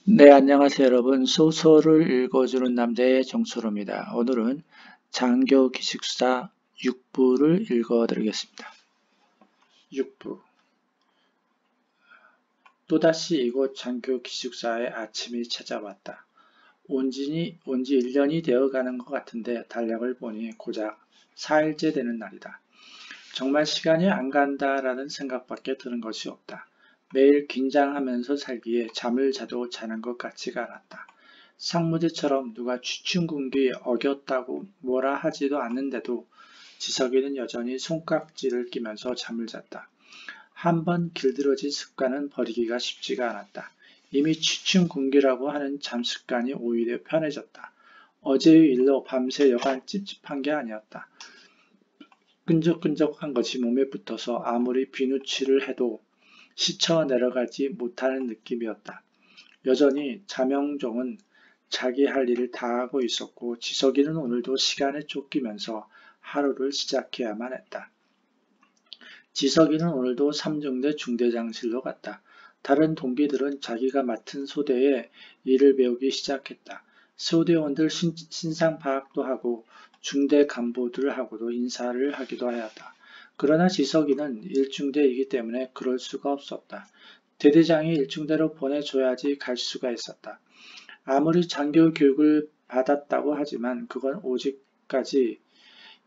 네, 안녕하세요, 여러분. 소설을 읽어주는 남자의 정초로입니다. 오늘은 장교 기숙사 6부를 읽어드리겠습니다. 6부. 또다시 이곳 장교 기숙사에 아침이 찾아왔다. 온지 1년이 되어가는 것 같은데 달력을 보니 고작 4일째 되는 날이다. 정말 시간이 안 간다라는 생각밖에 드는 것이 없다. 매일 긴장하면서 살기에 잠을 자도 자는 것 같지가 않았다. 상무대처럼 누가 취춘궁기 어겼다고 뭐라 하지도 않는데도 지석이는 여전히 손깍지를 끼면서 잠을 잤다. 한번 길들여진 습관은 버리기가 쉽지가 않았다. 이미 취춘궁기라고 하는 잠습관이 오히려 편해졌다. 어제의 일로 밤새 여간 찝찝한 게 아니었다. 끈적끈적한 것이 몸에 붙어서 아무리 비누칠을 해도 씻어 내려가지 못하는 느낌이었다. 여전히 자명종은 자기 할 일을 다 하고 있었고 지석이는 오늘도 시간에 쫓기면서 하루를 시작해야만 했다. 지석이는 오늘도 삼중대 중대장실로 갔다. 다른 동기들은 자기가 맡은 소대에 일을 배우기 시작했다. 소대원들 신상 파악도 하고 중대 간부들하고도 인사를 하기도 하였다. 그러나 지석이는 일중대이기 때문에 그럴 수가 없었다. 대대장이 일중대로 보내줘야지 갈 수가 있었다. 아무리 장교 교육을 받았다고 하지만 그건 오직까지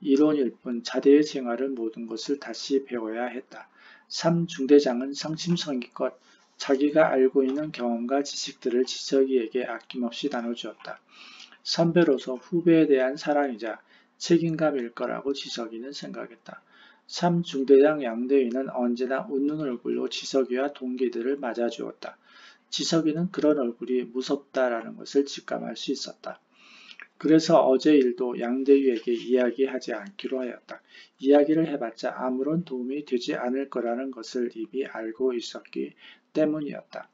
이론일 뿐 자대의 생활은 모든 것을 다시 배워야 했다. 삼중대장은 성심성의껏 자기가 알고 있는 경험과 지식들을 지석이에게 아낌없이 나눠주었다. 선배로서 후배에 대한 사랑이자 책임감일 거라고 지석이는 생각했다. 삼중대장 양대위는 언제나 웃는 얼굴로 지석이와 동기들을 맞아주었다. 지석이는 그런 얼굴이 무섭다라는 것을 직감할 수 있었다. 그래서 어제 일도 양대위에게 이야기하지 않기로 하였다. 이야기를 해봤자 아무런 도움이 되지 않을 거라는 것을 이미 알고 있었기 때문이었다.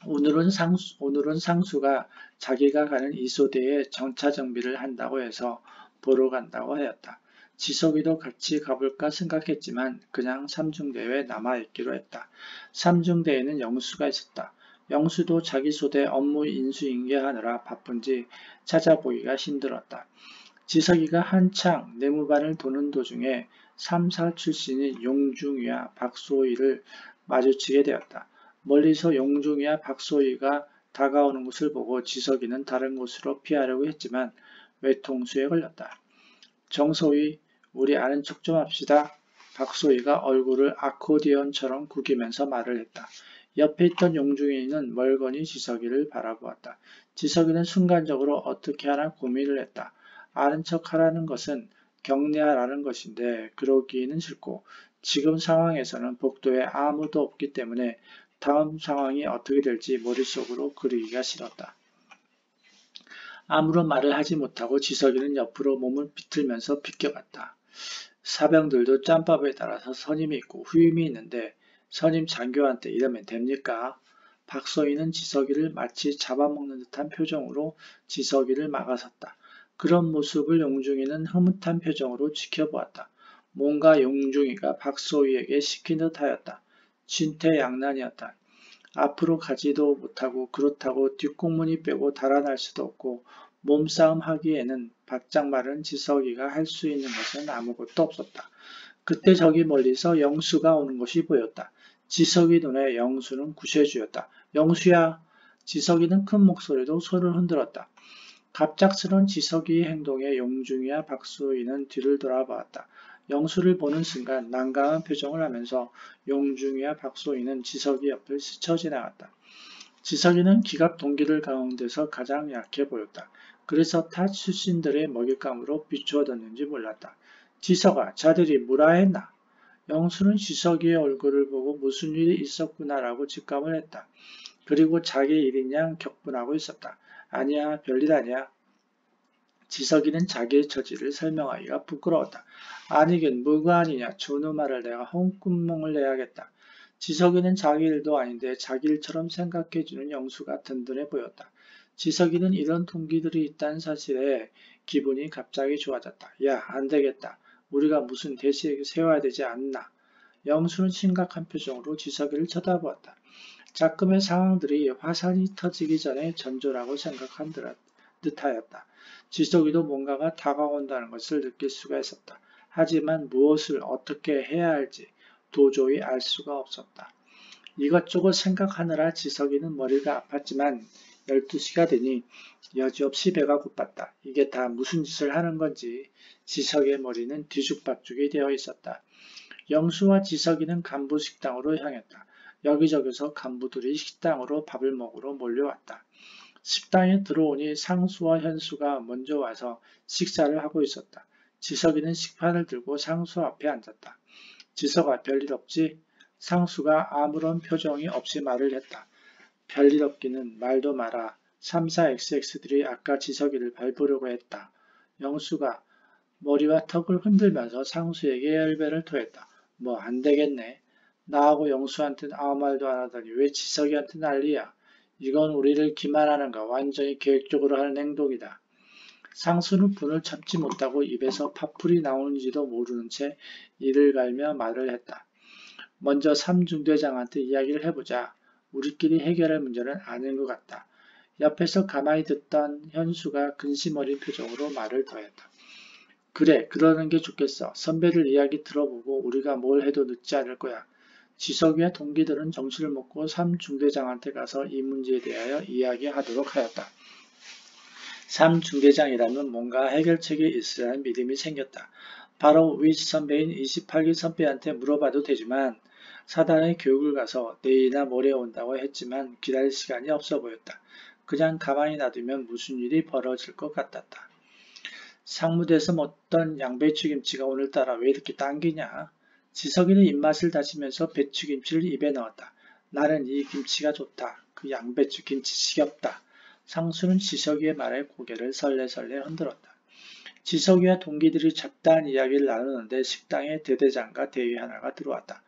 오늘은 상수가 자기가 가는 이소대에 정차 정비를 한다고 해서 보러 간다고 하였다. 지석이도 같이 가볼까 생각했지만 그냥 삼중대에 남아있기로 했다. 삼중대에는 영수가 있었다. 영수도 자기 소대 업무 인수인계하느라 바쁜지 찾아보기가 힘들었다. 지석이가 한창 내무반을 도는 도중에 3사 출신인 용중이와 박소희를 마주치게 되었다. 멀리서 용중이와 박소희가 다가오는 것을 보고 지석이는 다른 곳으로 피하려고 했지만 외통수에 걸렸다. 정소희, 우리 아는 척 좀 합시다. 박소희가 얼굴을 아코디언처럼 구기면서 말을 했다. 옆에 있던 용중이는 멀거니 지석이를 바라보았다. 지석이는 순간적으로 어떻게 하나 고민을 했다. 아는 척 하라는 것은 경례하라는 것인데 그러기는 싫고 지금 상황에서는 복도에 아무도 없기 때문에 다음 상황이 어떻게 될지 머릿속으로 그리기가 싫었다. 아무런 말을 하지 못하고 지석이는 옆으로 몸을 비틀면서 비껴갔다. 사병들도 짬밥에 따라서 선임이 있고 후임이 있는데 선임 장교한테 이러면 됩니까? 박서희는 지석이를 마치 잡아먹는 듯한 표정으로 지석이를 막아섰다. 그런 모습을 용중이는 흐뭇한 표정으로 지켜보았다. 뭔가 용중이가 박소희에게 시킨 듯 하였다. 진퇴양난이었다. 앞으로 가지도 못하고 그렇다고 뒷공문이 빼고 달아날 수도 없고 몸싸움 하기에는 바짝 마른 지석이가 할 수 있는 것은 아무것도 없었다. 그때 저기 멀리서 영수가 오는 것이 보였다. 지석이 눈에 영수는 구세주였다. 영수야! 지석이는 큰 목소리로 손을 흔들었다. 갑작스런 지석이의 행동에 용중이와 박수희는 뒤를 돌아보았다. 영수를 보는 순간 난감한 표정을 하면서 용중이와 박수희는 지석이 옆을 스쳐 지나갔다. 지석이는 기갑 동기들 가운데서 가장 약해 보였다. 그래서 타 출신들의 먹잇감으로 비추어졌는지 몰랐다. 지석아, 자들이 뭐라 했나? 영수는 지석이의 얼굴을 보고 무슨 일이 있었구나라고 직감을 했다. 그리고 자기 일인 양 격분하고 있었다. 아니야, 별일 아니야. 지석이는 자기의 처지를 설명하기가 부끄러웠다. 아니긴 뭐가 아니냐. 저놈아를 내가 홍군몽을 내야겠다. 지석이는 자기 일도 아닌데 자기 일처럼 생각해주는 영수가 든든해 보였다. 지석이는 이런 동기들이 있다는 사실에 기분이 갑자기 좋아졌다. 야, 안 되겠다. 우리가 무슨 대책을 세워야 되지 않나. 영수는 심각한 표정으로 지석이를 쳐다보았다. 작금의 상황들이 화산이 터지기 전에 전조라고 생각한 듯하였다. 지석이도 뭔가가 다가온다는 것을 느낄 수가 있었다. 하지만 무엇을 어떻게 해야 할지 도저히 알 수가 없었다. 이것저것 생각하느라 지석이는 머리가 아팠지만 12시가 되니 여지없이 배가 고팠다. 이게 다 무슨 짓을 하는 건지 지석의 머리는 뒤죽박죽이 되어 있었다. 영수와 지석이는 간부 식당으로 향했다. 여기저기서 간부들이 식당으로 밥을 먹으러 몰려왔다. 식당에 들어오니 상수와 현수가 먼저 와서 식사를 하고 있었다. 지석이는 식판을 들고 상수 앞에 앉았다. 지석아, 별일 없지? 상수가 아무런 표정이 없이 말을 했다. 별일 없기는 말도 마라. 34XX들이 아까 지석이를 밟으려고 했다. 영수가 머리와 턱을 흔들면서 상수에게 열배를 토했다. 뭐 안되겠네. 나하고 영수한테는 아무 말도 안 하더니 왜 지석이한테 난리야. 이건 우리를 기만하는가 완전히 계획적으로 하는 행동이다. 상수는 분을 참지 못하고 입에서 파풀이 나오는지도 모르는 채 이를 갈며 말을 했다. 먼저 삼중대장한테 이야기를 해보자. 우리끼리 해결할 문제는 아닌 것 같다. 옆에서 가만히 듣던 현수가 근심 어린 표정으로 말을 더했다. 그래, 그러는 게 좋겠어. 선배들 이야기 들어보고 우리가 뭘 해도 늦지 않을 거야. 지석이와 동기들은 정신을 먹고 삼중대장한테 가서 이 문제에 대하여 이야기하도록 하였다. 삼중대장이라면 뭔가 해결책이 있으라는 믿음이 생겼다. 바로 위지 선배인 28기 선배한테 물어봐도 되지만 사단의 교육을 가서 내일이나 모레 온다고 했지만 기다릴 시간이 없어 보였다. 그냥 가만히 놔두면 무슨 일이 벌어질 것 같았다. 상무대에서 먹던 양배추김치가 오늘따라 왜 이렇게 당기냐? 지석이는 입맛을 다시면서 배추김치를 입에 넣었다. 나는 이 김치가 좋다. 그 양배추김치 지겹다. 상수는 지석이의 말에 고개를 설레설레 흔들었다. 지석이와 동기들이 잡다한 이야기를 나누는데 식당에 대대장과 대위 하나가 들어왔다.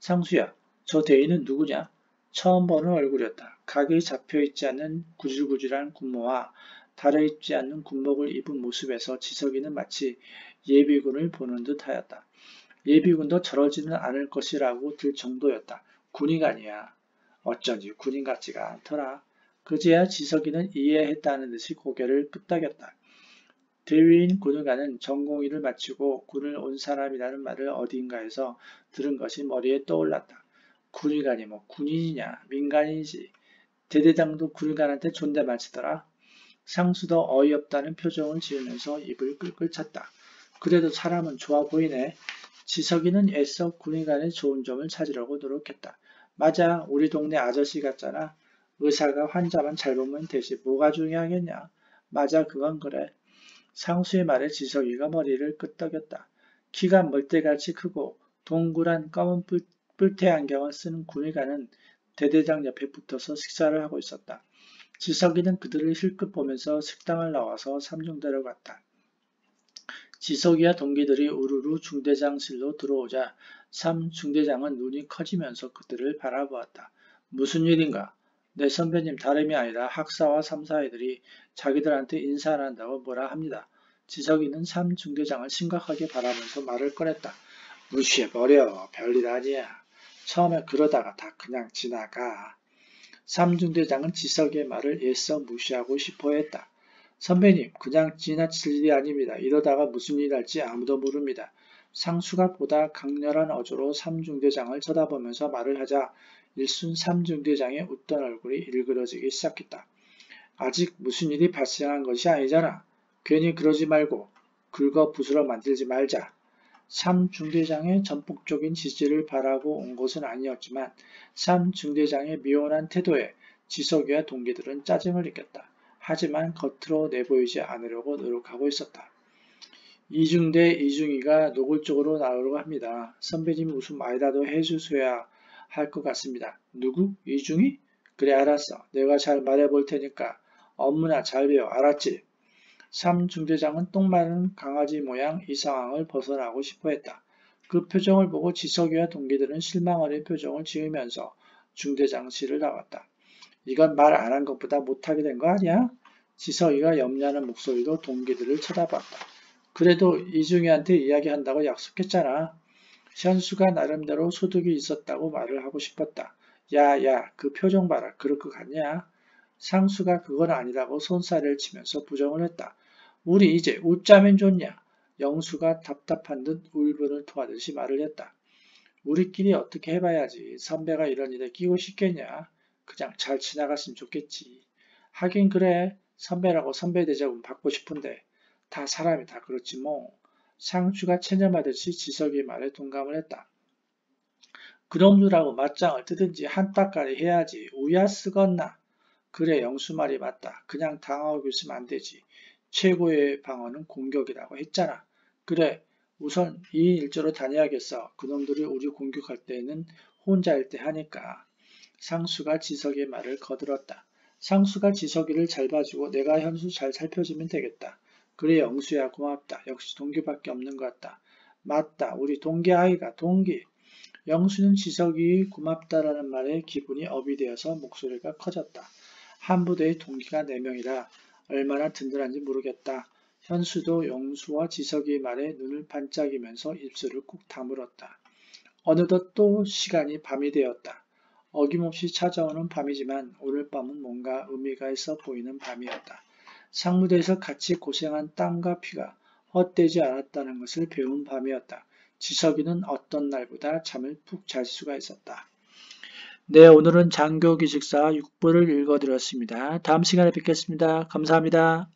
상수야, 저 대위는 누구냐? 처음 보는 얼굴이었다. 각이 잡혀있지 않는 구질구질한 군모와 다려있지 않는 군복을 입은 모습에서 지석이는 마치 예비군을 보는 듯 하였다. 예비군도 저러지는 않을 것이라고 들 정도였다. 군인 아니야. 어쩐지 군인 같지가 않더라. 그제야 지석이는 이해했다는 듯이 고개를 끄덕였다. 대위인 군의관은 전공의를 마치고 군을 온 사람이라는 말을 어딘가에서 들은 것이 머리에 떠올랐다. 군의관이 뭐 군인이냐 민간인이지. 대대장도 군의관한테 존댓말 치더라. 상수도 어이없다는 표정을 지으면서 입을 끌끌 찼다. 그래도 사람은 좋아 보이네. 지석이는 애써 군의관의 좋은 점을 찾으려고 노력했다. 맞아, 우리 동네 아저씨 같잖아. 의사가 환자만 잘 보면 되지 뭐가 중요하겠냐. 맞아, 그건 그래. 상수의 말에 지석이가 머리를 끄덕였다. 키가 멀대같이 크고 동그란 검은 뿔테 안경을 쓰는 군의관은 대대장 옆에 붙어서 식사를 하고 있었다. 지석이는 그들을 힐끗 보면서 식당을 나와서 삼중대로 갔다. 지석이와 동기들이 우르르 중대장실로 들어오자 삼중대장은 눈이 커지면서 그들을 바라보았다. 무슨 일인가? 내 선배님 다름이 아니라 학사와 삼사애들이 자기들한테 인사를 한다고 뭐라 합니다. 지석이는 삼중대장을 심각하게 바라면서 말을 꺼냈다. 무시해버려. 별일 아니야. 처음에 그러다가 다 그냥 지나가. 삼중대장은 지석이의 말을 애써 무시하고 싶어 했다. 선배님, 그냥 지나칠 일이 아닙니다. 이러다가 무슨 일 할지 아무도 모릅니다. 상수가 보다 강렬한 어조로 삼중대장을 쳐다보면서 말을 하자 일순 삼중대장의 웃던 얼굴이 일그러지기 시작했다. 아직 무슨 일이 발생한 것이 아니잖아. 괜히 그러지 말고 긁어 부스러 만들지 말자. 삼중대장의 전폭적인 지지를 바라고 온 것은 아니었지만 삼중대장의 미온한 태도에 지석이와 동기들은 짜증을 느꼈다. 하지만 겉으로 내보이지 않으려고 노력하고 있었다. 이중대 이중이가 노골적으로 나오려고 합니다. 선배님이 무슨 말이라도 해주셔야 할 것 같습니다. 누구? 이중이? 그래 알았어. 내가 잘 말해볼 테니까 업무나 잘 배워. 알았지? 삼중대장은 똥 마른 강아지 모양 이 상황을 벗어나고 싶어 했다. 그 표정을 보고 지석이와 동기들은 실망 어린 표정을 지으면서 중대장실을 나왔다. 이건 말 안 한 것보다 못하게 된 거 아니야? 지석이가 염려하는 목소리로 동기들을 쳐다봤다. 그래도 이중이한테 이야기한다고 약속했잖아. 현수가 나름대로 소득이 있었다고 말을 하고 싶었다. 야야 그 표정 봐라. 그럴 것 같냐? 상수가 그건 아니라고 손사래를 치면서 부정을 했다. 우리 이제 웃자면 좋냐? 영수가 답답한 듯 울분을 토하듯이 말을 했다. 우리끼리 어떻게 해봐야지. 선배가 이런 일에 끼고 싶겠냐? 그냥 잘 지나갔으면 좋겠지. 하긴 그래. 선배라고 선배 대접은 받고 싶은데 다 사람이 다 그렇지 뭐. 상수가 체념하듯이 지석이 말에 동감을 했다. 그놈들하고 맞짱을 뜨든지 한따까리 해야지. 우야 쓰겄나. 그래 영수 말이 맞다. 그냥 당하고 있으면 안 되지. 최고의 방어는 공격이라고 했잖아. 그래 우선 2인 1조로 다녀야겠어. 그놈들이 우리 공격할 때는 혼자일 때 하니까. 상수가 지석의 말을 거들었다. 상수가 지석이를 잘 봐주고 내가 현수 잘 살펴주면 되겠다. 그래 영수야 고맙다. 역시 동기밖에 없는 것 같다. 맞다. 우리 동기 아이가 동기. 영수는 지석이 고맙다라는 말에 기분이 업이 되어서 목소리가 커졌다. 한 부대의 동기가 4명이라 얼마나 든든한지 모르겠다. 현수도 영수와 지석의 말에 눈을 반짝이면서 입술을 꾹 다물었다. 어느덧 또 시간이 밤이 되었다. 어김없이 찾아오는 밤이지만 오늘 밤은 뭔가 의미가 있어 보이는 밤이었다. 상무대에서 같이 고생한 땀과 피가 헛되지 않았다는 것을 배운 밤이었다. 지석이는 어떤 날보다 잠을 푹 잘 수가 있었다. 네, 오늘은 장교기식사 6부를 읽어드렸습니다. 다음 시간에 뵙겠습니다. 감사합니다.